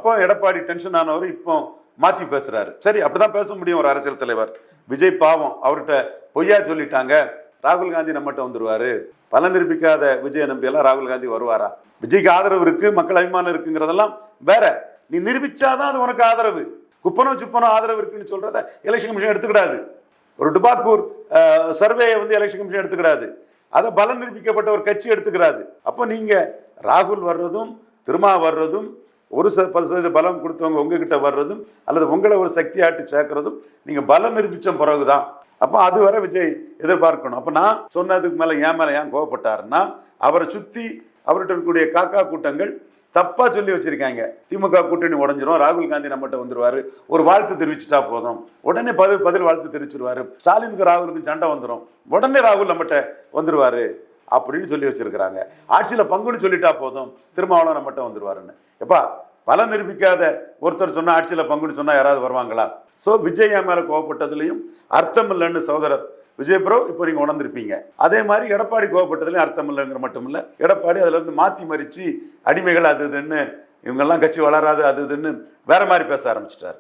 அப்போ எடப்பாடி டென்ஷன் ஆனவர் இப்போ மாத்தி பேசுறாரு. சரி, அப்படிதான் பேச முடியும் ஒரு அரசியல் தலைவர். விஜய் பாவம், அவர்கிட்ட பொய்யா சொல்லிட்டாங்க, ராகுல் காந்தி நம்மகிட்ட வந்துருவாரு, பலன் நிரூபிக்காத விஜய் நம்பி எல்லாம் ராகுல் காந்தி வருவாரா? விஜய்க்கு ஆதரவு இருக்கு, மக்கள் அபிமானம் இருக்குங்கிறதெல்லாம் வேற. நீ நிரூபிச்சாதான் அது உனக்கு ஆதரவு. குப்பனோ சுப்பனோ ஆதரவு இருக்குன்னு சொல்றத எலெக்ஷன் கமிஷன் எடுத்துக்கிடாது. ஒரு டுபாக்கூர் சர்வேயை எலெக்ஷன் கமிஷன் எடுத்துக்கிடாது. அதை பலன் நிரூபிக்கப்பட்ட ஒரு கட்சி எடுத்துக்கிறாது. அப்போ நீங்க ராகுல் வர்றதும் திருமா வர்றதும் 1% பலம் கொடுத்தவங்க உங்ககிட்ட வர்றதும் அல்லது உங்களை ஒரு சக்தியாட்டு சேர்க்கறதும் நீங்க பலம் நிரூபிச்ச பிறகுதான். அப்போ அது வரை விஜய் எதிர்பார்க்கணும். அப்போ நான் சொன்னதுக்கு மேலே ஏன் கோவப்பட்டாருன்னா, அவரை சுற்றி அவர்கிட்ட இருக்கக்கூடிய காக்கா கூட்டங்கள் தப்பா சொல்லி வச்சிருக்காங்க. திமுக கூட்டணி உடஞ்சிரும், ராகுல் காந்தி நம்மகிட்ட வந்துருவாரு, ஒரு வாழ்த்து தெரிவிச்சுட்டா போதும், உடனே பதில் வாழ்த்து தெரிவிச்சிருவாரு, ஸ்டாலினுக்கு ராகுலுக்கும் சண்டை வந்துடும், உடனே ராகுல் நம்மகிட்ட வந்துருவாரு அப்படின்னு சொல்லி வச்சிருக்கிறாங்க. ஆட்சியில் பங்குன்னு சொல்லிட்டா போதும், திருமாவளவன் நம்மகிட்ட வந்துருவாருன்னு. எப்பா, பலம் நிரூபிக்காத ஒருத்தர் சொன்னா ஆட்சியில் பங்குன்னு சொன்னா யாராவது வருவாங்களா? ஸோ விஜய் மேல கோவப்பட்டதுலையும் அர்த்தம் இல்லைன்னு சகோதரர் விஜய் ப்ரோ இப்போ நீங்க உணர்ந்திருப்பீங்க. அதே மாதிரி எடப்பாடி கோவப்பட்டதுலையும் அர்த்தம் இல்லைங்கிற மட்டும் இல்லை, எடப்பாடி அதுல இருந்து மாத்தி மறிச்சு அடிமைகள் அது இதுன்னு இவங்கெல்லாம் கட்சி வளராது அது இதுன்னு வேற மாதிரி பேச ஆரம்பிச்சிட்டாரு.